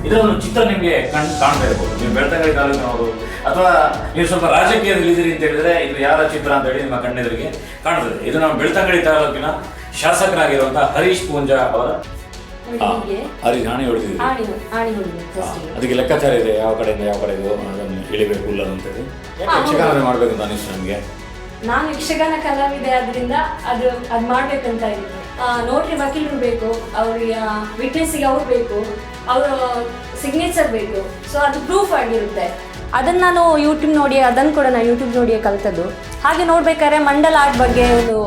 ಇದೊಂದು ಚಿತ್ರ ನಿಮಗೆ ಕಾಣ್ತಾ ಇರ್ಬೋದು. ನೀವು ಬೆಳ್ತಂಗಡಿ ತಾಲೂಕಿನವರು ಅಥವಾ ನೀವು ಸ್ವಲ್ಪ ರಾಜಕೀಯದಲ್ಲಿದ್ದೀರಿ ಅಂತ ಹೇಳಿದ್ರೆ ಇದು ಯಾರ ಚಿತ್ರ ಅಂತ ಹೇಳಿ ನಿಮ್ಮ ಕಣ್ಣೆದುರಿಗೆ ಕಾಣ್ತದೆ. ಇದು ನಮ್ಮ ಬೆಳ್ತಂಗಡಿ ತಾಲೂಕಿನ ಶಾಸಕರಾಗಿರುವಂತಹ ಹರೀಶ್ ಪೂಂಜಾ ಅವರ ಆಣಿ ಹೊಡೆದಿದೆ. ಅದಕ್ಕೆ ಲೆಕ್ಕಾಚಾರ ಇದೆ, ಯಾವ ಕಡೆಯಿಂದ ಯಾವ ಕಡೆಗೂ ಅದನ್ನು ಇಳಿಬೇಕು ಇಲ್ಲ ಅಂತೇಳಿ. ಯಕ್ಷಗಾನ ಮಾಡಬೇಕು ಅಂತ ಅನಿಸ್ತು ನನಗೆ. ನಾನು ಯಕ್ಷಗಾನ ಕಲಾವಿದೆ ಆದ್ರಿಂದ ಅದು ಮಾಡ್ಬೇಕಂತ ಇದೆ. ನೋಟ್ರಿ ವಕೀಲರು ಬೇಕು, ಅವ್ರಿಗೆ ವಿಟ್ನೆಸ್ಸಿಗೆ ಅವ್ರು ಬೇಕು, ಅವರ ಸಿಗ್ನೇಚರ್ ಬೇಕು. ಸೊ ಅದು ಪ್ರೂಫ್ ಆಗಿರುತ್ತೆ. ಅದನ್ನು ನಾನು ಯೂಟ್ಯೂಬ್ ನೋಡಿ, ಅದನ್ನು ಕೂಡ ನಾನು ಯೂಟ್ಯೂಬ್ ನೋಡಿಯೇ ಕಲಿತದ್ದು. ಹಾಗೆ ನೋಡ್ಬೇಕಾದ್ರೆ ಮಂಡಲ ಆರ್ಟ್ ಬಗ್ಗೆ ಒಂದು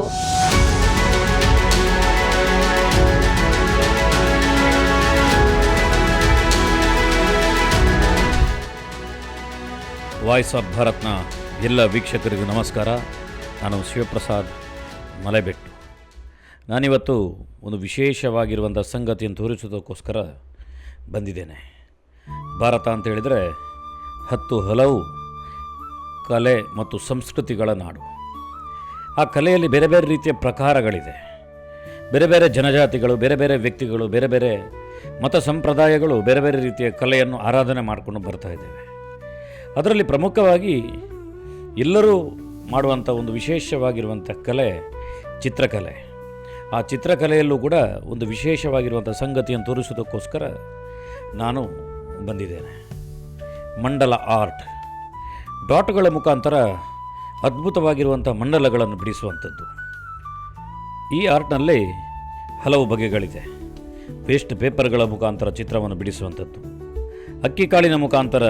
ವಾಯ್ಸ್ ಆಫ್ ಭಾರತ್ನ ಎಲ್ಲ ವೀಕ್ಷಕರಿಗೂ ನಮಸ್ಕಾರ. ನಾನು ಶಿವಪ್ರಸಾದ್ ಮಲೆಬೆಟ್ಟು. ನಾನಿವತ್ತು ಒಂದು ವಿಶೇಷವಾಗಿರುವಂಥ ಸಂಗತಿಯನ್ನು ತೋರಿಸೋದಕ್ಕೋಸ್ಕರ ಬಂದಿದ್ದೇನೆ. ಭಾರತ ಅಂತ ಹೇಳಿದರೆ 10 ಹಲವು ಕಲೆ ಮತ್ತು ಸಂಸ್ಕೃತಿಗಳ ನಾಡು. ಆ ಕಲೆಯಲ್ಲಿ ಬೇರೆ ಬೇರೆ ರೀತಿಯ ಪ್ರಕಾರಗಳಿದೆ. ಬೇರೆ ಬೇರೆ ಜನಜಾತಿಗಳು, ಬೇರೆ ಬೇರೆ ವ್ಯಕ್ತಿಗಳು, ಬೇರೆ ಬೇರೆ ಮತ ಸಂಪ್ರದಾಯಗಳು ಬೇರೆ ಬೇರೆ ರೀತಿಯ ಕಲೆಯನ್ನು ಆರಾಧನೆ ಮಾಡಿಕೊಂಡು ಬರ್ತಾ ಇದ್ದೇವೆ. ಅದರಲ್ಲಿ ಪ್ರಮುಖವಾಗಿ ಎಲ್ಲರೂ ಮಾಡುವಂಥ ಒಂದು ವಿಶೇಷವಾಗಿರುವಂಥ ಕಲೆ ಚಿತ್ರಕಲೆ. ಆ ಚಿತ್ರಕಲೆಯಲ್ಲೂ ಕೂಡ ಒಂದು ವಿಶೇಷವಾಗಿರುವಂಥ ಸಂಗತಿಯನ್ನು ತೋರಿಸೋದಕ್ಕೋಸ್ಕರ ನಾನು ಬಂದಿದ್ದೇನೆ. ಮಂಡಲ ಆರ್ಟ್, ಡಾಟ್ಗಳ ಮುಖಾಂತರ ಅದ್ಭುತವಾಗಿರುವಂಥ ಮಂಡಲಗಳನ್ನು ಬಿಡಿಸುವಂಥದ್ದು. ಈ ಆರ್ಟ್ನಲ್ಲಿ ಹಲವು ಬಗೆಗಳಿದೆ. ವೇಸ್ಟ್ ಪೇಪರ್ಗಳ ಮುಖಾಂತರ ಚಿತ್ರವನ್ನು ಬಿಡಿಸುವಂಥದ್ದು, ಅಕ್ಕಿ ಕಾಳಿನ ಮುಖಾಂತರ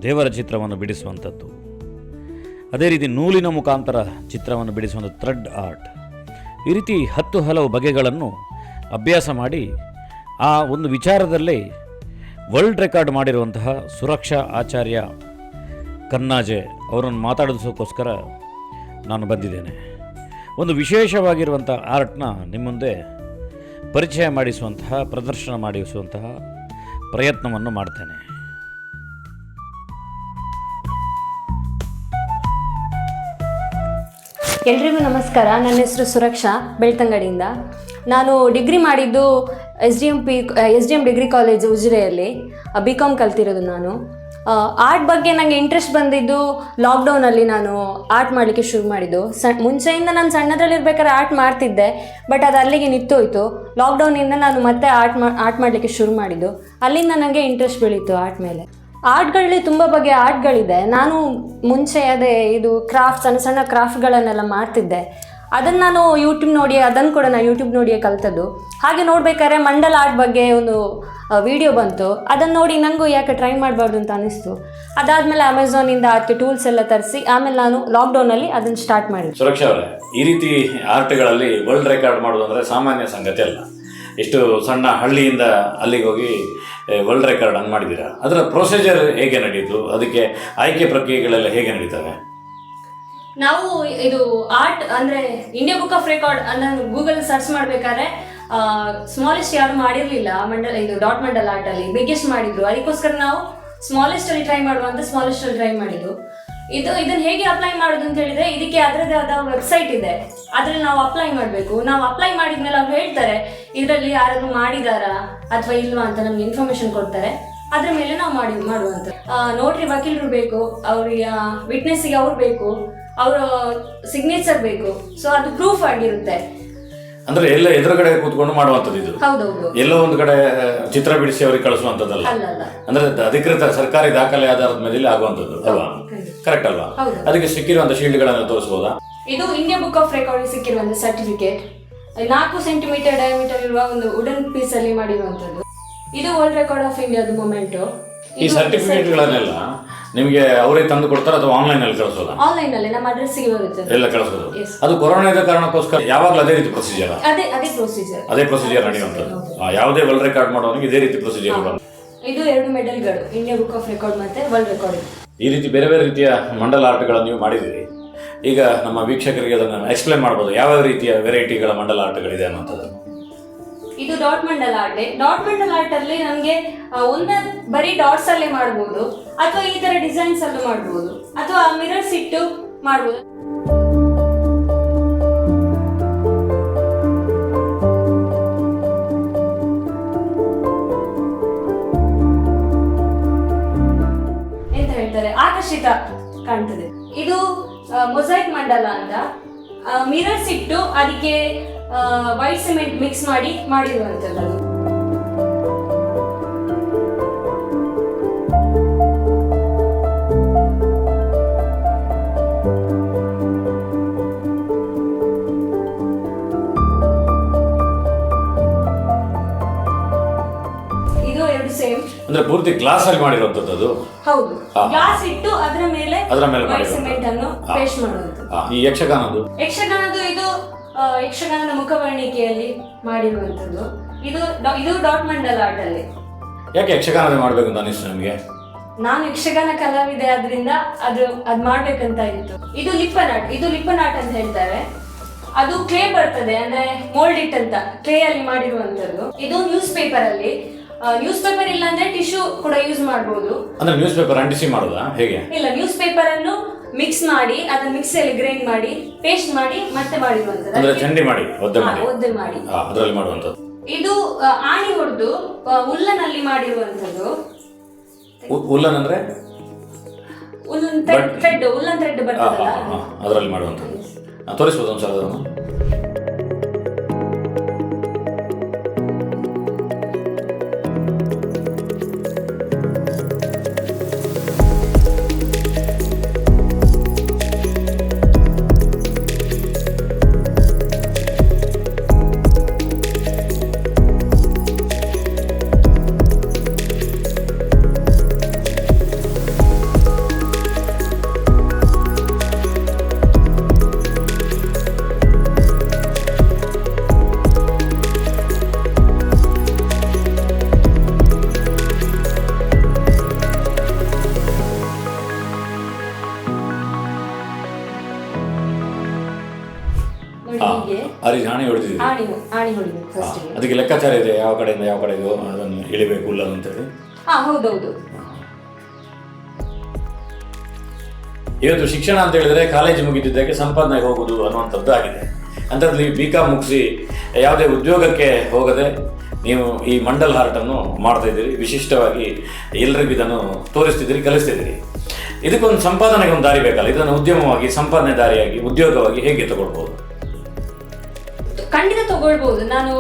ದೇವರ ಚಿತ್ರವನ್ನು ಬಿಡಿಸುವಂಥದ್ದು, ಅದೇ ರೀತಿ ನೂಲಿನ ಮುಖಾಂತರ ಚಿತ್ರವನ್ನು ಬಿಡಿಸುವಂಥ ಥ್ರೆಡ್ ಆರ್ಟ್. ಈ ರೀತಿ 10 ಹಲವು ಬಗೆಗಳನ್ನು ಅಭ್ಯಾಸ ಮಾಡಿ ಆ ಒಂದು ವಿಚಾರದಲ್ಲಿ ವರ್ಲ್ಡ್ ರೆಕಾರ್ಡ್ ಮಾಡಿರುವಂತಹ ಸುರಕ್ಷಾ ಆಚಾರ್ಯ ಕನ್ನಾಜೆ ಅವರನ್ನು ಮಾತಾಡಿಸೋಕ್ಕೋಸ್ಕರ ನಾನು ಬಂದಿದ್ದೇನೆ. ಒಂದು ವಿಶೇಷವಾಗಿರುವಂಥ ಆರ್ಟ್ನ ನಿಮ್ಮ ಮುಂದೆ ಪರಿಚಯ ಮಾಡಿಸುವಂತಹ, ಪ್ರದರ್ಶನ ಮಾಡಿಸುವಂತಹ ಪ್ರಯತ್ನವನ್ನು ಮಾಡ್ತೇನೆ. ಎಲ್ರಿಗೂ ನಮಸ್ಕಾರ. ನನ್ನ ಹೆಸರು ಸುರಕ್ಷಾ, ಬೆಳ್ತಂಗಡಿಯಿಂದ. ನಾನು ಡಿಗ್ರಿ ಮಾಡಿದ್ದು S D M degree college ಉಜಿರೆಯಲ್ಲಿ BCom ಕಲ್ತಿರೋದು ನಾನು. ಆರ್ಟ್ ಬಗ್ಗೆ ನನಗೆ ಇಂಟ್ರೆಸ್ಟ್ ಬಂದಿದ್ದು ಲಾಕ್ಡೌನಲ್ಲಿ ನಾನು ಆರ್ಟ್ ಮಾಡಲಿಕ್ಕೆ ಶುರು ಮಾಡಿದ್ದು. ಮುಂಚೆಯಿಂದ ನಾನು ಸಣ್ಣದ್ರಲ್ಲಿರ್ಬೇಕಾದ್ರೆ ಆರ್ಟ್ ಮಾಡ್ತಿದ್ದೆ, ಬಟ್ ಅದು ಅಲ್ಲಿಗೆ ನಿಂತೋಯ್ತು. ಲಾಕ್ಡೌನಿಂದ ನಾನು ಮತ್ತೆ ಆರ್ಟ್ ಮಾಡಲಿಕ್ಕೆ ಶುರು ಮಾಡಿದ್ದು. ಅಲ್ಲಿಂದ ನನಗೆ ಇಂಟ್ರೆಸ್ಟ್ ಬೆಳೀತು ಆರ್ಟ್ ಮೇಲೆ. ಆರ್ಟ್ಗಳಲ್ಲಿ ತುಂಬ ಬಗೆಯ ಆರ್ಟ್ಗಳಿದೆ. ನಾನು ಮುಂಚೆ ಇದು ಕ್ರಾಫ್ಟ್, ಸಣ್ಣ ಸಣ್ಣ ಕ್ರಾಫ್ಟ್ಗಳನ್ನೆಲ್ಲ ಮಾಡ್ತಿದ್ದೆ. ಅದನ್ನು ನಾನು ಯೂಟ್ಯೂಬ್ ನೋಡಿ, ಅದನ್ನು ಕೂಡ ನಾನು ಯೂಟ್ಯೂಬ್ ನೋಡಿಯೇ ಕಲಿತದ್ದು. ಹಾಗೆ ನೋಡ್ಬೇಕಾದ್ರೆ ಮಂಡಲ ಆರ್ಟ್ ಬಗ್ಗೆ ಒಂದು ವಿಡಿಯೋ ಬಂತು. ಅದನ್ನು ನೋಡಿ ನನಗೂ ಯಾಕೆ ಟ್ರೈ ಮಾಡಬಾರ್ದು ಅಂತ ಅನಿಸ್ತು. ಅದಾದಮೇಲೆ ಅಮೆಝಾನಿಂದ ಅದಕ್ಕೆ ಟೂಲ್ಸ್ ಎಲ್ಲ ತರಿಸಿ ಆಮೇಲೆ ನಾನು ಲಾಕ್ಡೌನಲ್ಲಿ ಅದನ್ನು ಸ್ಟಾರ್ಟ್ ಮಾಡಿದೆ. ಸುರಕ್ಷಾ ಅವರೇ, ಈ ರೀತಿ ಆರ್ಟ್ಗಳಲ್ಲಿ ವರ್ಲ್ಡ್ ರೆಕಾರ್ಡ್ ಮಾಡೋದು ಅಂದರೆ ಸಾಮಾನ್ಯ ಸಂಗತಿ ಅಲ್ಲ. ಎಷ್ಟು ಸಣ್ಣ ಹಳ್ಳಿಯಿಂದ ಅಲ್ಲಿಗೆ ಹೋಗಿ ವರ್ಲ್ಡ್ ರೆಕಾರ್ಡ್ ಅನ್ನು ಮಾಡಿದ್ದೀರಾ. ಅದರ ಪ್ರೊಸೀಜರ್ ಹೇಗೆ ನಡೀತು? ಅದಕ್ಕೆ ಆಯ್ಕೆ ಪ್ರಕ್ರಿಯೆಗಳೆಲ್ಲ ಹೇಗೆ ನಡೀತವೆ? ನಾವು ಇದು ಆರ್ಟ್ ಅಂದರೆ ಇಂಡಿಯಾ ಬುಕ್ ಆಫ್ ರೆಕಾರ್ಡ್ ನಾನು ಗೂಗಲ್ ಸರ್ಚ್ ಮಾಡಬೇಕಾದ್ರೆ ಸ್ಮಾಲೆಸ್ಟ್ ಯಾರು ಮಾಡಿರಲಿಲ್ಲ. ಇದು ಡಾಟ್ ಮಂಡಲ ಆರ್ಟಲ್ಲಿ ಬಿಗ್ಗೆಸ್ಟ್ ಮಾಡಿದ್ರು. ಅದಕ್ಕೋಸ್ಕರ ನಾವು ಸ್ಮಾಲೆಸ್ಟಲ್ಲಿ ಟ್ರೈ ಮಾಡುವಂತ ಸ್ಮಾಲೆಸ್ಟಲ್ಲಿ ಟ್ರೈ ಮಾಡಿದ್ದು. ಇದನ್ನು ಹೇಗೆ ಅಪ್ಲೈ ಮಾಡೋದು ಅಂತ ಹೇಳಿದ್ರೆ, ಇದಕ್ಕೆ ಅದರದೇ ಆದ ವೆಬ್ಸೈಟ್ ಇದೆ. ಅದ್ರಲ್ಲಿ ನಾವು ಅಪ್ಲೈ ಮಾಡಬೇಕು. ನಾವು ಅಪ್ಲೈ ಮಾಡಿದ್ಮೇಲೆ ಅವ್ರು ಹೇಳ್ತಾರೆ ಇದರಲ್ಲಿ ಯಾರಾದ್ರೂ ಮಾಡಿದಾರಾ ಅಥವಾ ಇಲ್ವಾ ಅಂತ ನಮ್ಗೆ ಇನ್ಫಾರ್ಮೇಶನ್ ಕೊಡ್ತಾರೆ. ಅದ್ರ ಮೇಲೆ ನಾವು ಮಾಡುವಂತ. ನೋಟ್ರಿ ವಕೀಲರು ಬೇಕು, ಅವ್ರಿಗೆ ವಿಟ್ನೆಸ್ಸಿಗೆ ಅವ್ರು ಬೇಕು, ಅವರ ಸಿಗ್ನೇಚರ್ ಬೇಕು. ಸೊ ಅದು ಪ್ರೂಫ್ ಆಗಿರುತ್ತೆ. ಅಂದ್ರೆ ಎಲ್ಲ ಎದುರುಗಡೆ ಕೂತ್ಕೊಂಡು ಮಾಡುವಂಥದ್ದು ಇದು. ಹೌದೌದು. ಎಲ್ಲೋ ಒಂದು ಕಡೆ ಚಿತ್ರ ಬಿಡಿಸಿ ಅವರಿಗೆ ಕಳಿಸುವಂಥದ್ದಲ್ಲ. ಅಂದ್ರೆ ಅಧಿಕೃತ ಸರ್ಕಾರಿ ದಾಖಲೆ ಆಧಾರದ ಮೇಲೆ ಆಗುವಂಥದ್ದು ಅಲ್ವಾ? ಕರೆಕ್ಟ್ ಅಲ್ವಾ? ಅದಕ್ಕೆ ಸಿಕ್ಕಿರುವಂತಹ ಶೀಲ್ಡ್ಗಳನ್ನು ತೋರಿಸಬಹುದಾ? ಇದು ಇಂಡಿಯಾ ಬುಕ್ ಆಫ್ ರೆಕಾರ್ಡ್ ಸಿಕ್ಕಿರುವಂತಹ ಸರ್ಟಿಫಿಕೇಟ್. 4 ಸೆಂಟಿಮೀಟರ್ ಡಯಾಮೀಟರ್ ಇರುವ ಒಂದು ವುಡನ್ ಪೀಸ್ ಅಲ್ಲಿ ಮಾಡಿರುವಂತದ್ದು. ಇದು ವರ್ಲ್ಡ್ ರೆಕಾರ್ಡ್ ಆಫ್ ಇಂಡಿಯಾದ ಮೊಮೆಂಟ್. ಈ ಸರ್ಟಿಫಿಕೇಟ್ಗಳನ್ನೆಲ್ಲ ನಿಮಗೆ ಅವರೇ ತಂದು ಕೊಡ್ತಾರೆ ಅಥವಾ ಆನ್ಲೈನ್ ಅಲ್ಲಿ ಕಳಿಸೋದಾ? ಆನ್ಲೈನ್ ಅಲ್ಲಿ ನಮ್ಮ ಅಡ್ರೆಸ್ಗೆ ಬರುತ್ತೆ ಎಲ್ಲ ಕಳಿಸೋದು. ಅದು ಕೊರೋನಾದ ಕಾರಣಕ್ಕೋಸ್ಕರ ಯಾವಾಗಲೂ ಅದೇ ರೀತಿ ಪ್ರೊಸೀಜರ್? ಅದೇ ಪ್ರೊಸೀಜರ್ ನಡೆಯುವಂಥದ್ದು. ಯಾವುದೇ ವರ್ಲ್ಡ್ ರೆಕಾರ್ಡ್ ಮಾಡೋನಿಗೆ ಇದೇ ರೀತಿ ಪ್ರೊಸೀಜರ್. ಇದು 2 ಮೆಡಲ್ಗಳು, ಇಂಡಿಯಾ ಬುಕ್ ಆಫ್ ರೆಕಾರ್ಡ್ ಮತ್ತೆ ವರ್ಲ್ಡ್ ರೆಕಾರ್ಡ್. ಈ ರೀತಿ ಬೇರೆ ಬೇರೆ ರೀತಿಯ ಮಂಡಲ ಆರ್ಟ್ಗಳನ್ನು ನೀವು ಮಾಡಿದ್ದೀರಿ. ಈಗ ನಮ್ಮ ವೀಕ್ಷಕರಿಗೆ ಅದನ್ನು ಎಕ್ಸ್ಪ್ಲೇನ್ ಮಾಡ್ಬೋದು, ಯಾವ ರೀತಿಯ ವೆರೈಟಿಗಳ ಮಂಡಲ ಆರ್ಟ್ಗಳಿದೆ ಅನ್ನೋಂಥದ್ದು. ಇದು ಡಾಟ್ ಮಂಡಲ ಆರ್ಟ್. ಡಾಟ್ ಮಂಡಲ ಆರ್ಟ್ ಅಲ್ಲಿ ನಮಗೆ ಬರೀ ಡಾಟ್ಸ್ ಅಲ್ಲೇ ಮಾಡಬಹುದು, ಅಥವಾ ಈ ತರ ಡಿಸೈನ್ಸ್ ಅಲ್ಲೂ ಮಾಡಬಹುದು, ಅಥವಾ ಮಿರರ್ಸ್ ಇಟ್ಟು ಮಾಡಬಹುದು. ಅಂತ ಮಿರರ್ಸ್ ಇಟ್ಟು ಅದಕ್ಕೆ ವೈಟ್ ಸಿಮೆಂಟ್ ಮಿಕ್ಸ್ ಮಾಡಿ ಮಾಡಿರುವಂಥದ್ದು. ಅಂದ್ರೆ ಪೂರ್ತಿ ಗ್ಲಾಸ್ ಅಲ್ಲಿ ಮಾಡಿರುವಂತದ್ದು ಅದು? ಹೌದು, ಗ್ಲಾಸ್ ಇಟ್ಟು ಅದರ ಮೇಲೆ ವೈಟ್ ಸಿಮೆಂಟ್ ಅನ್ನು ಪೇಸ್ಟ್ ಮಾಡುವಂಥದ್ದು. ಈ ಯಕ್ಷಗಾನದ್ದು ಇದು ಯಕ್ಷಗಾನದ ಮುಖವರ್ಣಿಕೆಯಲ್ಲಿ ಮಾಡಿರುವಂಥದ್ದು. ಇದು ಡಾಟ್ ಮಂಡಲ ಆರ್ಟ್ ಅಲ್ಲಿ. ಯಾಕೆ ಯಕ್ಷಗಾನದ ಮಾಡ್ಬೇಕು ಅಂತ ಅನಿಸ್ತು ನಮಗೆ? ನಾನು ಯಕ್ಷಗಾನ ಕಲಾವಿದೆ ಆದ್ರಿಂದ ಅದು ಮಾಡ್ಬೇಕಂತ ಇತ್ತು. ಇದು ಲಿಪ್ಪನ್ ಆರ್ಟ್ ಅಂತ ಹೇಳ್ತಾರೆ. ಅದು ಕ್ಲೇ ಬರ್ತದೆ, ಅಂದ್ರೆ ಮೋಲ್ಡ್ ಇಟ್ ಅಂತ ಕ್ಲೇ ಅಲ್ಲಿ ಮಾಡಿರುವಂತದ್ದು. ಇದು ನ್ಯೂಸ್ ಪೇಪರ್ ಇಲ್ಲ ಅಂದ್ರೆ ಟಿಶ್ಯೂ ಕೂಡ ಯೂಸ್ ಮಾಡಬಹುದು. ಅಂದ್ರೆ ನ್ಯೂಸ್ ಪೇಪರ್ ಅಂಟಿಸಿ ಮಾಡೋದಾ ಹೇಗೆ? ಇಲ್ಲ, ನ್ಯೂಸ್ ಪೇಪರ್ ಅನ್ನು ಮಿಕ್ಸ್ ಮಾಡಿ ಅದನ್ನ ಮಿಕ್ಸಿಯಲ್ಲಿ ಗ್ರೈಂಡ್ ಮಾಡಿ ಪೇಸ್ಟ್ ಮಾಡಿ ಮತ್ತೆ ಮಾಡಿರುವಂತದ್ದು. ಅಂದ್ರೆ ಚಂಡಿ ಮಾಡಿ ಒದ್ದೆ ಮಾಡಿ ಅದರಲ್ಲಿ ಮಾಡುವಂತದ್ದು. ಇದು ಆಣಿ ಹೊಡೆದು ಉಲ್ಲನಲ್ಲಿ ಮಾಡಿರುವಂತದ್ದು. ಉಲ್ಲನ್ ಅಂದ್ರೆ ಉಲ್ಲನ್ ಥ್ರೆಡ್ ಬರ್ತದಲ್ಲ, ಅದರಲ್ಲಿ ಮಾಡುವಂತದ್ದು. ತೋರಿಸಬಹುದು ಒಂದ್ಸಲ ಅದನ್ನು? ಅದಕ್ಕೆ ಲೆಕ್ಕಾಚಾರ ಇದೆ, ಯಾವ ಕಡೆಯಿಂದ ಯಾವ ಕಡೆಗೂ ಅದನ್ನು ಇಳಿಬೇಕು ಇಲ್ಲ ಅಂತೇಳಿ. ಹೌದೌದು. ಇವತ್ತು ಶಿಕ್ಷಣ ಅಂತ ಹೇಳಿದ್ರೆ ಕಾಲೇಜು ಮುಗಿದಿದ್ದಕ್ಕೆ ಸಂಪಾದನೆಗೆ ಹೋಗುದು ಅನ್ನುವಂಥದ್ದು ಆಗಿದೆ. ಅಂಥದ್ರಲ್ಲಿ BCom ಮುಗಿಸಿ ಯಾವುದೇ ಉದ್ಯೋಗಕ್ಕೆ ಹೋಗದೆ ನೀವು ಈ ಮಂಡಲ್ ಆರ್ಟ್ ಅನ್ನು ಮಾಡ್ತಾ ಇದ್ದೀರಿ. ವಿಶಿಷ್ಟವಾಗಿ ಎಲ್ಲರಿಗೂ ಇದನ್ನು ತೋರಿಸ್ತಿದ್ದೀರಿ, ಕಲಿಸ್ತಿದ್ದೀರಿ. ಇದಕ್ಕೊಂದು ಸಂಪಾದನೆಗೆ ಒಂದು ದಾರಿ ಬೇಕಲ್ಲ? ಇದನ್ನು ಉದ್ಯಮವಾಗಿ, ಸಂಪಾದನೆ ದಾರಿಯಾಗಿ, ಉದ್ಯೋಗವಾಗಿ ಹೇಗೆ ತಗೊಳ್ಬಹುದು? ಖಂಡಿತ ತಗೊಳ್ಬಹುದು. ನಾನು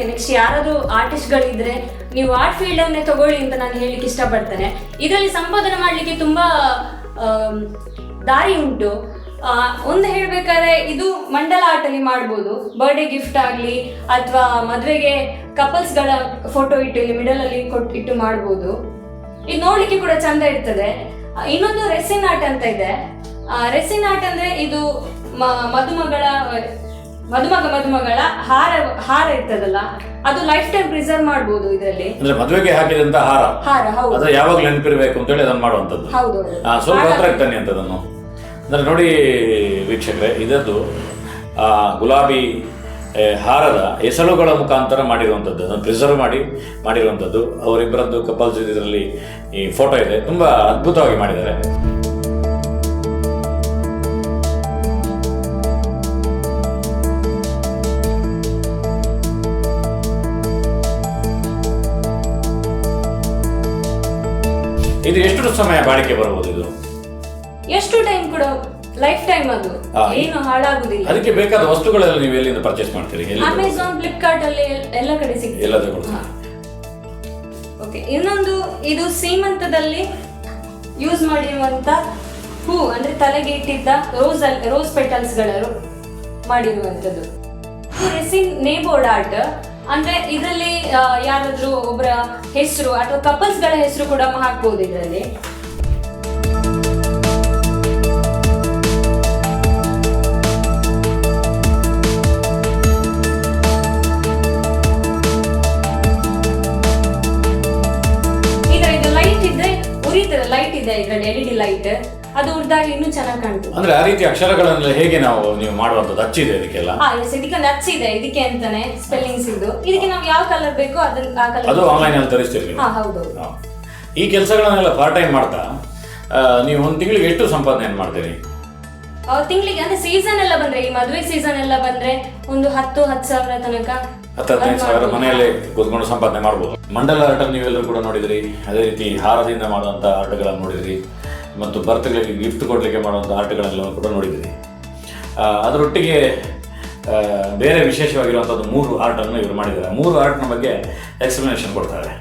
ನೆಕ್ಸ್ಟ್ ಯಾರಾದ್ರೂ ಆರ್ಟಿಸ್ಟ್ಗಳಿದ್ರೆ ನೀವು ಆರ್ಟ್ ಫೀಲ್ಡ್ ಅನ್ನೇ ತಗೊಳ್ಳಿ ಅಂತ ನಾನು ಹೇಳಿಕ್ಕೆ ಇಷ್ಟಪಡ್ತೇನೆ. ಇದರಲ್ಲಿ ಸಂಪಾದನೆ ಮಾಡ್ಲಿಕ್ಕೆ ತುಂಬಾ ದಾರಿ ಉಂಟು. ಒಂದು ಹೇಳ್ಬೇಕಾದ್ರೆ ಇದು ಮಂಡಲ ಆರ್ಟ್ ಅಲ್ಲಿ ಮಾಡ್ಬೋದು. ಬರ್ಡೇ ಗಿಫ್ಟ್ ಆಗ್ಲಿ ಅಥವಾ ಮದ್ವೆಗೆ ಕಪಲ್ಸ್ಗಳ ಫೋಟೋ ಇಟ್ಟು ಇಲ್ಲಿ ಮಿಡಲ್ ಅಲ್ಲಿ ಇಟ್ಟು ಮಾಡ್ಬೋದು. ಇದು ನೋಡ್ಲಿಕ್ಕೆ ಕೂಡ ಚಂದ ಇರ್ತದೆ. ಇನ್ನೊಂದು ರೆಸಿನ್ ಆರ್ಟ್ ಅಂತ ಇದೆ. ರೆಸಿನ್ ಆರ್ಟ್ ಅಂದ್ರೆ ಇದು ಮದುಮಗಳ ಹಾರ ಇರ್ತದಲ್ಲ, ಅದು ಲೈಫ್ ಟೈಮ್ ಪ್ರಿಸರ್ವ್ ಮಾಡಬಹುದು ಇದರಲ್ಲಿ. ಅಂದ್ರೆ ಮದುವೆಗೆ ಹಾಕಿದಂತ ಹಾರ ಅದು ಯಾವಾಗಲೂ ನೆನಪಿರಬೇಕು ಅಂತ ಹೇಳಿ ಅದನ್ನು ಮಾಡುವಂತದ್ದು. ಹೌದು, ಸ್ವಲ್ಪ ಹತ್ರ ಇರ್ತಾನೆ ಅಂತದನ್ನು. ಅಂದ್ರೆ ನೋಡಿ ವೀಕ್ಷಕರೇ, ಇದದ್ದು ಗುಲಾಬಿ ಹಾರದ ಎಸಳುಗಳ ಮುಖಾಂತರ ಮಾಡಿರುವಂಥದ್ದು, ಅದನ್ನು ಪ್ರಿಸರ್ವ್ ಮಾಡಿರುವಂಥದ್ದು. ಅವರಿಬ್ಬರದ್ದು ಕಪಲ್ಸ್ ಇದರಲ್ಲಿ ಈ ಫೋಟೋ ಇದೆ, ತುಂಬಾ ಅದ್ಭುತವಾಗಿ ಮಾಡಿದ್ದಾರೆ. ಇದು ಎಷ್ಟು ಸಮಯ ಬಾಳಿಕೆ ಬರಬಹುದು? ಇದು ಎಷ್ಟು ಟೈಮ್ ಕೂಡ ಲೈಫ್ ಟೈಮ್, ಅದು ಏನು ಹಾಳಾಗುದಿಲ್ಲ. ಅದಕ್ಕೆ ಬೇಕಾದ ವಸ್ತುಗಳೆಲ್ಲ ನೀವು ಎಲ್ಲಿಂದ ಪರ್ಚೇಸ್ ಮಾಡ್ತೀರಿ? ಅಮೆಜಾನ್, ಫ್ಲಿಪ್ಕಾರ್ಟ್ ಅಲ್ಲಿ ಎಲ್ಲ ಕಡೆ ಸಿಗ್ತದೆ. ಎಲ್ಲ ತಗೊಳ್ತೀವಿ. ಓಕೆ, ಇನ್ನೊಂದು ಇದು ಸೀಮಂತದಲ್ಲಿ ಯೂಸ್ ಮಾಡಿರುವಂತ ಹೂ, ಅಂದ್ರೆ ತಲೆಗೆ ಇಟ್ಟಿದ್ದ ರೋಸ್ ಪೆಟಲ್ಸ್ ಗಳು ಮಾಡಿರುವಂತದ್ದು. ರೆಸಿನ್ ನೇಬೋರ್ಡ್ ಆರ್ಟ್ ಅಂದ್ರೆ ಇದರಲ್ಲಿ ಯಾರಾದ್ರೂ ಒಬ್ಬರ ಹೆಸರು ಅಥವಾ ಕಪಲ್ಸ್ ಗಳ ಹೆಸರು ಕೂಡ ಹಾಕ್ಬಹುದು ಇದರಲ್ಲಿ. ಇದು ಲೈಟ್ ಇದ್ರೆ ಉರಿತದೆ, ಲೈಟ್ ಇದೆ ಇದರಲ್ಲಿ, LED ಲೈಟ್. ಅದು ಉರಿದಾಗ ಇನ್ನೂ ಚೆನ್ನಾಗಿ ಕಾಣ್ತದೆ. ಅಂದ್ರೆ ಆ ರೀತಿ ಅಕ್ಷರಗಳನ್ನ ಹೇಗೆ ನೀವು ಮಾಡುವಂತದ್ದು? ಅಚ್ಚಿದೆ ಇದಕ್ಕೆಲ್ಲ? ಇದಕ್ಕೆ ಒಂದು ಅಚ್ಚಿದೆ, ಇದಕ್ಕೆ ಅಂತಾನೆ ಸ್ಪೆಲ್ಲಿಂಗ್ಸ್ ಇದು. ಇದಕ್ಕೆ ನಾವು ಯಾವ ಕಲರ್ ಬೇಕೋ ಅದನ್ನ ಆ ಕಲರ್. ಅದು ಆನ್ಲೈನ್ ಅಲ್ಲಿ ತರಿಸ್ತೀರಿ? ಹೌದು. ಈ ಕೆಲಸಗಳನ್ನೆಲ್ಲ ಪಾರ್ಟ್ ಟೈಮ್ ಮಾಡ್ತಾ ನೀವು ಒಂದು ತಿಂಗಳಿಗೆ ಎಷ್ಟು ಸಂಪಾದನೆ ಮಾಡ್ತೀರಿ? ತಿಂಗಳಿಗೆ ಅಂದ್ರೆ ಸೀಸನ್ ಎಲ್ಲ ಬಂದ್ರೆ, ಈ ಮದುವೆ ಸೀಸನ್ ಎಲ್ಲ ಬಂದ್ರೆ ಒಂದು 10 ಸಾವಿರ ತನಕ, 15 ಸಾವಿರ ಮನೆಯಲ್ಲೇ ಕೂತ್ಕೊಂಡು ಸಂಪಾದನೆ ಮಾಡ್ಬೋದು. ಮಂಡಲ ಆರ್ಟ್ ನೀವೆಲ್ಲರೂ ಕೂಡ ನೋಡಿದ್ರಿ. ಅದೇ ರೀತಿ ಹಾರದಿಂದ ಮಾಡುವಂಥ ಆರ್ಟ್ಗಳನ್ನು ನೋಡಿದ್ರಿ, ಮತ್ತು ಬರ್ತ್ಡೇಗಳಿಗೆ ಗಿಫ್ಟ್ ಕೊಡಲಿಕ್ಕೆ ಮಾಡುವಂಥ ಆರ್ಟ್ಗಳೆಲ್ಲ ಕೂಡ ನೋಡಿದ್ರಿ. ಅದರೊಟ್ಟಿಗೆ ಬೇರೆ ವಿಶೇಷವಾಗಿರುವಂಥದ್ದು 3 ಆರ್ಟನ್ನು ಇವರು ಮಾಡಿದ್ದಾರೆ. 3 ಆರ್ಟ್ನ ಬಗ್ಗೆ ಎಕ್ಸ್ಪ್ಲನೇಷನ್ ಕೊಡ್ತಾರೆ.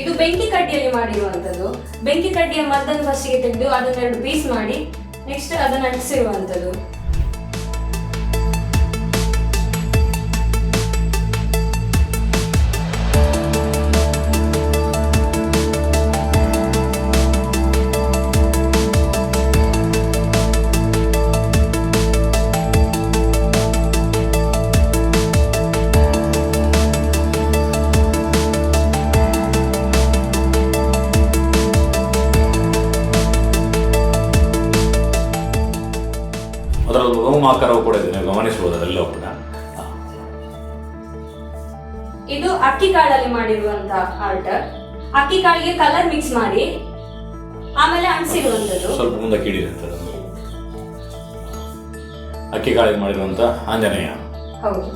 ಇದು ಬೆಂಕಿ ಕಡ್ಡಿಯಲ್ಲಿ ಮಾಡಿರುವಂಥದ್ದು. ಬೆಂಕಿ ಕಡ್ಡಿಯ ಮದ್ದನ್ನು ಫಸ್ಟಿಗೆ ತೆಗೆದು ಅದನ್ನ 2 ಪೀಸ್ ಮಾಡಿ ನೆಕ್ಸ್ಟ್ ಅದನ್ನು ಅಂಟಿಸಿರುವಂಥದ್ದು. ಅದರಲ್ಲಿ ಬಹುಮಾಕರವು ಕೂಡ ಇದೆ, ನೀವು ಗಮನಿಸಬಹುದು ಅದೆಲ್ಲವೂ ಕೂಡ. ಇದು ಅಕ್ಕಿ ಕಾಳಲ್ಲಿ ಮಾಡಿರುವಂತ ಆರ್ಟ್. ಅಕ್ಕಿ ಕಾಳಿಗೆ ಕಲರ್ ಮಿಕ್ಸ್ ಮಾಡಿ ಆಮೇಲೆ ಅಂಟಿಸಿರುವಂತದ್ದು. ಸ್ವಲ್ಪ ಮುಂದೆ ಕಿಡಿದಂಥದ್ದು ಅಕ್ಕಿ ಕಾಳಿಗೆ ಮಾಡಿರುವಂತ ಆಂಜನೇಯ. ಹೌದು.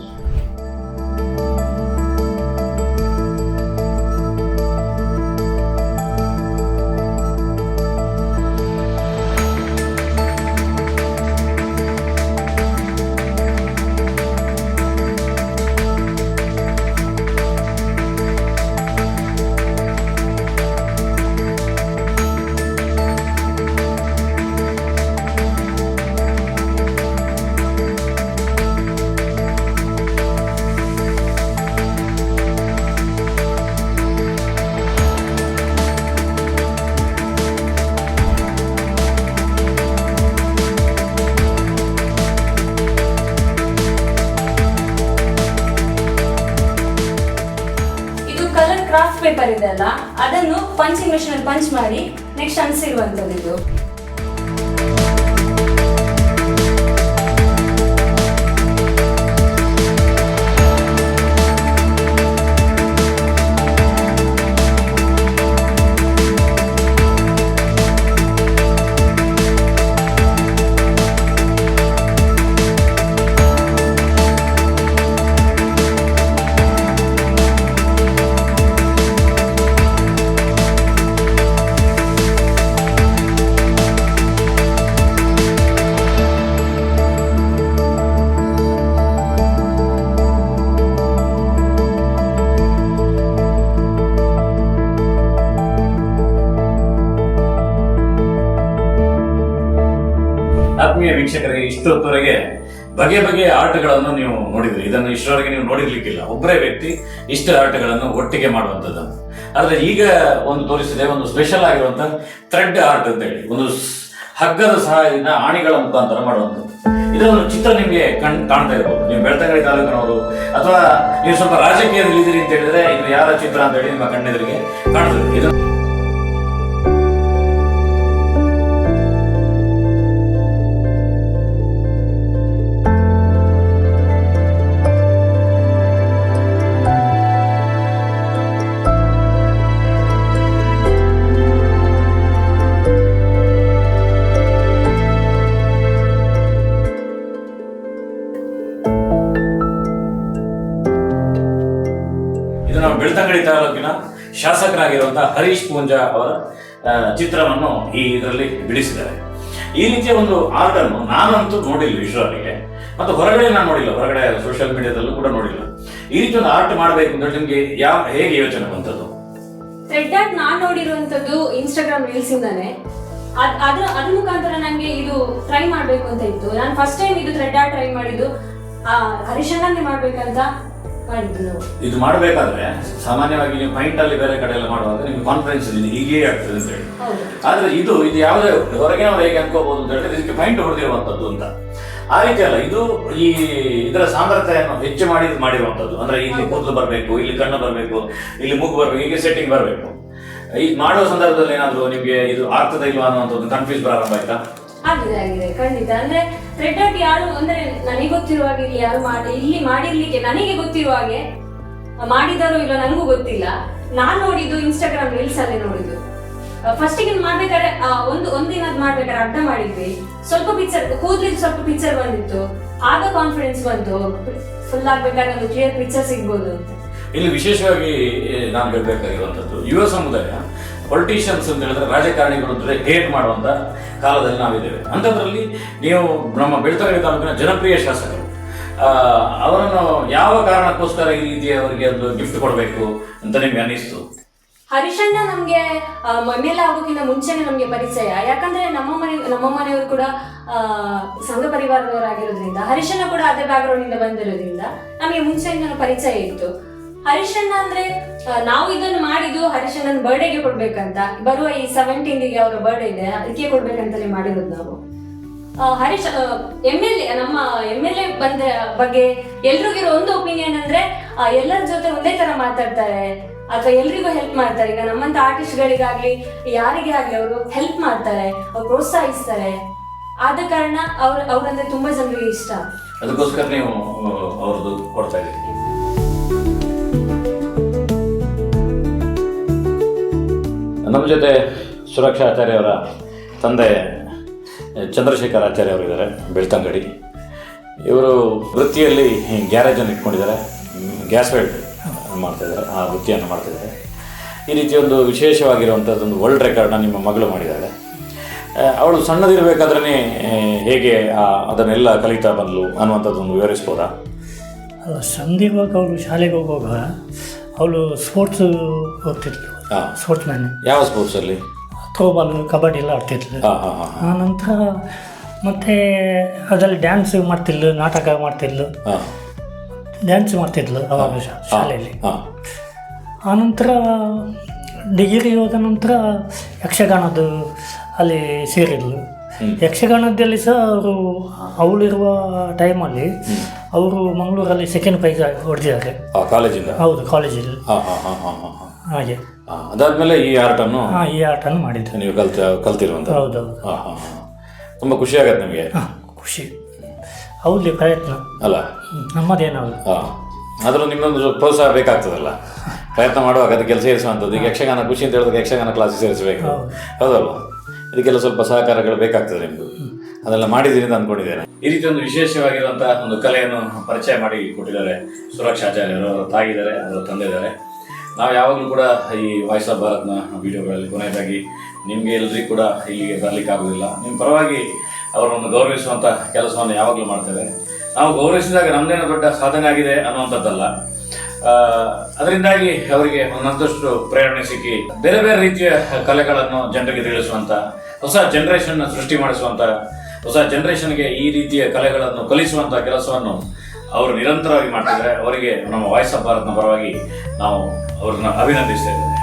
ಕ್ರಾಫ್ಟ್ ಪೇಪರ್ ಇದೆ ಅಲ್ಲ, ಅದನ್ನು ಪಂಚಿಂಗ್ ಮಿಷನ್ ಅಲ್ಲಿ ಪಂಚ್ ಮಾಡಿ ನೆಕ್ಸ್ಟ್ ಅಂಟಿಸಿರುವಂತದ್ದು ಇದು. ಆತ್ಮೀಯ ವೀಕ್ಷಕರಿಗೆ, ಇಷ್ಟೊತ್ತವರೆಗೆ ಬಗೆ ಬಗೆಯ ಆಟಗಳನ್ನು ನೀವು ನೋಡಿದ್ರಿ. ಇದನ್ನು ಇಷ್ಟರವರೆಗೆ ನೀವು ನೋಡಿರ್ಲಿಕ್ಕಿಲ್ಲ. ಒಬ್ಬರೇ ವ್ಯಕ್ತಿ ಇಷ್ಟು ಆಟಗಳನ್ನು ಒಟ್ಟಿಗೆ ಮಾಡುವಂಥದ್ದು. ಆದ್ರೆ ಈಗ ಒಂದು ತೋರಿಸಿದೆ, ಒಂದು ಸ್ಪೆಷಲ್ ಆಗಿರುವಂತ ಥ್ರೆಡ್ ಆರ್ಟ್ ಅಂತ ಹೇಳಿ, ಒಂದು ಹಗ್ಗದ ಸಹಾಯದಿಂದ ಆಣಿಗಳ ಮುಖಾಂತರ ಮಾಡುವಂಥದ್ದು. ಇದೊಂದು ಚಿತ್ರ ನಿಮಗೆ ಕಾಣ್ತಾ ಇರ್ಬೋದು. ನೀವು ಬೆಳ್ತಂಗಡಿ ತಾಲೂಕಿನವರು ಅಥವಾ ನೀವು ಸ್ವಲ್ಪ ರಾಜಕೀಯದಲ್ಲಿ ಇದ್ದೀರಿ ಅಂತ ಹೇಳಿದ್ರೆ ಇದು ಯಾರ ಚಿತ್ರ ಅಂತ ಹೇಳಿ ನಿಮ್ಮ ಕಣ್ಣೆದುರಿಗೆ ಕಾಣ್ತದೆ. ಇದು ನಾವು ಬೆಳ್ತಂಗಡಿ ತಾಲೂಕಿನ ಶಾಸಕರಾಗಿರುವಂತಹ ಹರೀಶ್ ಪೂಂಜಾ ಅವರ ಚಿತ್ರವನ್ನು ಈ ಇದರಲ್ಲಿ ಬಿಡಿಸಿದ್ದಾರೆ. ಈ ರೀತಿಯ ಒಂದು ಆರ್ಟ್ ಅನ್ನು ನಾನಂತೂ ನೋಡಿಲ್ಲ ಇಷ್ಟರವರೆಗೆ, ಮತ್ತು ಹೊರಗಡೆ ನಾನು ನೋಡಿಲ್ಲ, ಹೊರಗಡೆ ಸೋಷಿಯಲ್ ಮೀಡಿಯಾದಲ್ಲೂ ಕೂಡ ನೋಡಿಲ್ಲ. ಈ ರೀತಿ ಒಂದು ಆರ್ಟ್ ಮಾಡಬೇಕು ಅಂತ ನಿಮ್ಗೆ ಹೇಗೆ ಯೋಚನೆ ಬಂತದ್ದು? ಥ್ರೆಡ್ ಆರ್ಟ್ ನಾನು ನೋಡಿರುವಂತದ್ದು ಇನ್ಸ್ಟಾಗ್ರಾಮ್ ರೀಲ್ಸ್ ಇಂದಾನೆ. ಅದ್ರ ಮುಖಾಂತರ ನಂಗೆ ಇದು ಟ್ರೈ ಮಾಡ್ಬೇಕು ಅಂತ ಇತ್ತು. ನಾನು ಫಸ್ಟ್ ಟೈಮ್ ಇದು ಥ್ರೆಡ್ ಆರ್ಟ್ ಟ್ರೈ ಮಾಡಿದ್ದು ಹರಿಶಣ್ಣಂಗೆ ಮಾಡ್ಬೇಕಂತ ಮಾಡಿದ್ದು. ಇದು ಮಾಡಬೇಕಾದ್ರೆ ಸಾಮಾನ್ಯವಾಗಿ ನೀವು ಪೈಂಟ್ ಅಲ್ಲಿ ಬೇರೆ ಕಡೆ ಎಲ್ಲ ಮಾಡುವಾಗ ನಿಮ್ಗೆ ಕಾನ್ಫಿಡೆನ್ಸ್ ಇದೆ, ಹೀಗೆ ಆಗ್ತದೆ ಅಂತ ಹೇಳಿ. ಆದ್ರೆ ಇದು ಯಾವುದೇ ಹೊರಗಿನವ್ರು ಹೇಗೆ ಅನ್ಕೋಬಹುದು ಅಂತ ಹೇಳಿದ್ರೆ ಇದಕ್ಕೆ ಪೈಂಟ್ ಹೊಡೆದಿರುವಂತದ್ದು ಅಂತ. ಆ ರೀತಿ ಅಲ್ಲ, ಇದು ಇದರ ಸಾಂದ್ರತೆಯನ್ನು ಹೆಚ್ಚು ಮಾಡಿರುವಂತದ್ದು. ಅಂದ್ರೆ ಇಲ್ಲಿ ಕೂದಲು ಬರಬೇಕು, ಇಲ್ಲಿ ಕಣ್ಣು ಬರಬೇಕು, ಇಲ್ಲಿ ಮೂಗು ಬರಬೇಕು, ಹೀಗೆ ಸೆಟ್ಟಿಂಗ್ ಬರಬೇಕು. ಈ ಮಾಡುವ ಸಂದರ್ಭದಲ್ಲಿ ಏನಾದ್ರು ನಿಮ್ಗೆ ಇದು ಆಗ್ತದ ಇಲ್ವಾ ಅನ್ನುವಂಥದ್ದು ಕನ್ಫ್ಯೂಸ್ ಪ್ರಾರಂಭ ಆಯ್ತಾ? ಆಗಿದೆ ಖಂಡಿತ. ಅಂದ್ರೆ ಥ್ರೆಡ್ ಆರ್ಟ್ ಯಾರು ಅಂದ್ರೆ ನನಗೆ ಗೊತ್ತಿರುವಾಗ ಇಲ್ಲಿ ಯಾರು ಇಲ್ಲಿ ಮಾಡಿರ್ಲಿಕ್ಕೆ ನನಗೆ ಗೊತ್ತಿರುವ ಹಾಗೆ ಮಾಡಿದಾರೋ ಇಲ್ಲ ನನಗೂ ಗೊತ್ತಿಲ್ಲ. ನಾನ್ ನೋಡಿದ್ದು ಇನ್ಸ್ಟಾಗ್ರಾಮ್ ರೀಲ್ಸ್ ಅಲ್ಲೇ ನೋಡಿದ್ದು. ಫಸ್ಟ್ ಗೆ ಮಾಡ್ಬೇಕಾದ್ರೆ ಒಂದಿನ ಮಾಡ್ಬೇಕಾದ್ರೆ ಅಡ್ಡ ಮಾಡಿದ್ವಿ, ಸ್ವಲ್ಪ ಪಿಕ್ಚರ್ ಕೂದಲಿದ್ದು ಸ್ವಲ್ಪ ಪಿಕ್ಚರ್ ಬಂದಿತ್ತು. ಆಗ ಕಾನ್ಫಿಡೆನ್ಸ್ ಬಂತು, ಫುಲ್ ಆಗ್ಬೇಕಾದ್ರೆ ಒಂದು ಕ್ಲಿಯರ್ ಪಿಕ್ಚರ್ ಸಿಗ್ಬೋದು ಅಂತ. ಇಲ್ಲಿ ವಿಶೇಷವಾಗಿ ನಾನು ಹೇಳಬೇಕಾಗಿರುವಂಥದ್ದು ಯುವ ಸಮುದಾಯ ಪೊಲಿಟಿಷಿಯನ್ಸ್ ಅಂತ ಹೇಳಿದ್ರೆ ರಾಜಕಾರಣಿಗಳು ಅಂದರೆ ಹೇಟ್ ಮಾಡುವಂಥ ಕಾಲದಲ್ಲಿ ನಾವಿದ್ದೇವೆ. ಅಂಥದ್ರಲ್ಲಿ ನೀವು ನಮ್ಮ ಬೆಳ್ತಂಗಡಿ ತಾಲೂಕಿನ ಜನಪ್ರಿಯ ಶಾಸಕರು, ಅವರನ್ನು ಯಾವ ಕಾರಣಕ್ಕೋಸ್ಕರ ಈ ರೀತಿ ಅವರಿಗೆ ಒಂದು ಗಿಫ್ಟ್ ಕೊಡಬೇಕು ಅಂತ ನಿಮ್ಗೆ ಅನ್ನಿಸ್ತು? ಹರೀಶಣ್ಣ ನಮಗೆ MLA ಆಗೋಕ್ಕಿಂತ ಮುಂಚೆನೆ ನಮಗೆ ಪರಿಚಯ. ಯಾಕಂದ್ರೆ ನಮ್ಮ ಮನೆಯವರು ಕೂಡ ಸಂಘ ಪರಿವಾರದವರಾಗಿರೋದ್ರಿಂದ, ಹರೀಶಣ್ಣ ಕೂಡ ಅದೇ ಬ್ಯಾಕ್ಗ್ರೌಂಡ್ ಇಂದ ಬಂದಿರೋದ್ರಿಂದ ನಮಗೆ ಮುಂಚೆಯಿಂದ ಪರಿಚಯ ಇತ್ತು. ಹರೀಶಣ್ಣ ಅಂದ್ರೆ ನಾವು ಇದನ್ನು ಮಾಡಿದ್ದು ಹರೀಶಣ್ಣನ ಬರ್ಡೇಗೆ ಕೊಡ್ಬೇಕಂತ, ಬರುವ ಈ 17ಗೆ ಅವರ ಬರ್ಡೇ ಇದೆ, ಅದಕ್ಕೆ ಕೊಡ್ಬೇಕಂತಲೇ ಮಾಡಿರೋದು ನಾವು. ಹರೀಶ್ ನಮ್ಮ MLA ಬಂದ ಬಗ್ಗೆ ಎಲ್ರಿಗಿರೋ ಒಂದು ಒಪಿನಿಯನ್ ಅಂದ್ರೆ ಎಲ್ಲರ ಜೊತೆ ಒಂದೇ ತರ ಮಾತಾಡ್ತಾರೆ ಅಥವಾ ಎಲ್ರಿಗೂ ಹೆಲ್ಪ್ ಮಾಡ್ತಾರೆ. ಈಗ ನಮ್ಮಂತ ಆರ್ಟಿಸ್ಟ್ಗಳಿಗಾಗ್ಲಿ ಯಾರಿಗೇ ಆಗ್ಲಿ ಅವರು ಹೆಲ್ಪ್ ಮಾಡ್ತಾರೆ, ಅವ್ರು ಪ್ರೋತ್ಸಾಹಿಸ್ತಾರೆ. ಆದ ಕಾರಣ ಅವ್ರಂದ್ರೆ ತುಂಬಾ ಜನರಿಗೆ ಇಷ್ಟ. ಅದಕ್ಕೋಸ್ಕರ ನೀವು ಅವ್ರದ್ದು ಕೊಡ್ತಾ ಇದ್ದೀರಿ. ನಮ್ಮ ಜೊತೆ ಸುರಕ್ಷಾ ಆಚಾರ್ಯ ಅವರ ತಂದೆ ಚಂದ್ರಶೇಖರ್ ಆಚಾರ್ಯ ಅವರು ಇದ್ದಾರೆ, ಬೆಳ್ತಂಗಡಿ. ಇವರು ವೃತ್ತಿಯಲ್ಲಿ ಗ್ಯಾರೇಜನ್ನು ಇಟ್ಕೊಂಡಿದ್ದಾರೆ, ಗ್ಯಾಸ್ ವೆಲ್ಡ್ ಮಾಡ್ತಾಯಿದ್ದಾರೆ, ಆ ವೃತ್ತಿಯನ್ನು ಮಾಡ್ತಾಯಿದ್ದಾರೆ. ಈ ರೀತಿ ಒಂದು ವಿಶೇಷವಾಗಿರುವಂಥದ್ದೊಂದು ವರ್ಲ್ಡ್ ರೆಕಾರ್ಡ್ನ ನಿಮ್ಮ ಮಗಳು ಮಾಡಿದ್ದಾಳೆ. ಅವಳು ಸಣ್ಣದಿರಬೇಕಾದ್ರೆ ಹೇಗೆ ಅದನ್ನೆಲ್ಲ ಕಲಿತಾ ಬಂದಳು ಅನ್ನುವಂಥದ್ದೊಂದು ವಿವರಿಸ್ಬೋದಾ? ಸಣ್ಣದಿರುವಾಗ ಅವಳು ಶಾಲೆಗೆ ಹೋಗುವಾಗ ಅವಳು ಸ್ಪೋರ್ಟ್ಸ್ ಹೋಗ್ತಿದ್ಳು. Sports man. ಯಾವ ಸ್ಪೋರ್ಟ್ಸಲ್ಲಿ? ಥ್ರೋಬಾಲ್, ಕಬಡ್ಡಿ ಎಲ್ಲ ಆಡ್ತಿದ್ಲು. ಆ ನಂತರ ಮತ್ತೆ ಅದರಲ್ಲಿ ಡ್ಯಾನ್ಸ್ ಮಾಡ್ತಿದ್ಲು, ನಾಟಕ ಮಾಡ್ತಿದ್ಲು, ಡ್ಯಾನ್ಸ್ ಮಾಡ್ತಿದ್ಲು ಅವಾಗ ಶಾಲೆಯಲ್ಲಿ. ಆನಂತರ ಡಿಗ್ರಿ ಹೋದ ನಂತರ ಯಕ್ಷಗಾನದ್ದು ಅಲ್ಲಿ ಸೇರಿದ್ಲು. ಯಕ್ಷಗಾನದಲ್ಲಿ ಸಹ ಅವಳಿರುವ ಟೈಮಲ್ಲಿ ಅವರು ಮಂಗಳೂರಲ್ಲಿ ಸೆಕೆಂಡ್ ಪ್ರೈಸ್ ಹೊಡೆದಿದ್ದಾರೆ ಕಾಲೇಜಿಂದ. ಹೌದು, ಕಾಲೇಜಲ್ಲಿ. ಹಾಗೆ ಅದಾದ್ಮೇಲೆ ಈ ಆರ್ಟನ್ನು ಮಾಡಿದ್ದು ನೀವು ಕಲ್ತಿರುವಂತ. ಹೌದೌದು. ತುಂಬ ಖುಷಿ ಆಗತ್ತೆ ನಿಮಗೆ? ಖುಷಿ. ಹೌದು, ಪ್ರಯತ್ನ ಅಲ್ಲ ನಮ್ಮದೇನಲ್ಲ. ಆದರೂ ನಿಮ್ಮೊಂದು ಪ್ರೋತ್ಸಾಹ ಬೇಕಾಗ್ತದಲ್ಲ ಪ್ರಯತ್ನ ಮಾಡುವಾಗ ಅದಕ್ಕೆ ಸೇರಿಸುವಂಥದ್ದು. ಈಗ ಯಕ್ಷಗಾನ ಖುಷಿ ಅಂತ ಹೇಳಿದಾಗ ಯಕ್ಷಗಾನ ಕ್ಲಾಸಿಗೆ ಸೇರಿಸಬೇಕು, ಹೌದಲ್ವ? ಇದಕ್ಕೆಲ್ಲ ಸ್ವಲ್ಪ ಸಹಕಾರಗಳು ಬೇಕಾಗ್ತದೆ ನಿಮ್ಮದು. ಅದೆಲ್ಲ ಮಾಡಿದ್ದೀರಿ ಅಂತ ಅಂದ್ಕೊಂಡಿದ್ದೇನೆ. ಈ ರೀತಿ ಒಂದು ವಿಶೇಷವಾಗಿರುವಂಥ ಒಂದು ಕಲೆಯನ್ನು ಪರಿಚಯ ಮಾಡಿ ಕೊಟ್ಟಿದ್ದಾರೆ ಸುರಕ್ಷಾಚಾರ್ಯರು. ಅವರ ತಾಯಿ ಇದ್ದಾರೆ, ಅವರ ತಂದೆ ಇದ್ದಾರೆ. ನಾವು ಯಾವಾಗಲೂ ಕೂಡ ಈ ವಾಯ್ಸ್ ಆಫ್ ಭಾರತ್ನ ವಿಡಿಯೋಗಳಲ್ಲಿ ಕೊನೆಯದಾಗಿ ನಿಮಗೆ ಎಲ್ರಿಗೂ ಕೂಡ ಇಲ್ಲಿಗೆ ಬರಲಿಕ್ಕೆ ಆಗೋದಿಲ್ಲ, ನಿಮ್ಮ ಪರವಾಗಿ ಅವರನ್ನು ಗೌರವಿಸುವಂಥ ಕೆಲಸವನ್ನು ಯಾವಾಗಲೂ ಮಾಡ್ತೇವೆ. ನಾವು ಗೌರವಿಸಿದಾಗ ನಮ್ಮದೇನೋ ದೊಡ್ಡ ಸಾಧನೆ ಆಗಿದೆ ಅನ್ನುವಂಥದ್ದಲ್ಲ, ಅದರಿಂದಾಗಿ ಅವರಿಗೆ ಒಂದಷ್ಟು ಪ್ರೇರಣೆ ಸಿಕ್ಕಿ ಬೇರೆ ಬೇರೆ ರೀತಿಯ ಕಲೆಗಳನ್ನು ಜನರಿಗೆ ತಿಳಿಸುವಂಥ, ಹೊಸ ಜನರೇಷನ್ನ ಸೃಷ್ಟಿ ಮಾಡಿಸುವಂಥ, ಹೊಸ ಜನರೇಷನ್ಗೆ ಈ ರೀತಿಯ ಕಲೆಗಳನ್ನು ಕಲಿಸುವಂಥ ಕೆಲಸವನ್ನು ಅವರು ನಿರಂತರವಾಗಿ ಮಾಡ್ತಿದ್ದಾರೆ. ಅವರಿಗೆ ನಮ್ಮ ವಾಯ್ಸ್ ಆಫ್ ಭಾರತ್ನ ಪರವಾಗಿ ನಾವು ಅವ್ರನ್ನ ಅಭಿನಂದಿಸ್ತಾ ಇದ್ದೇವೆ.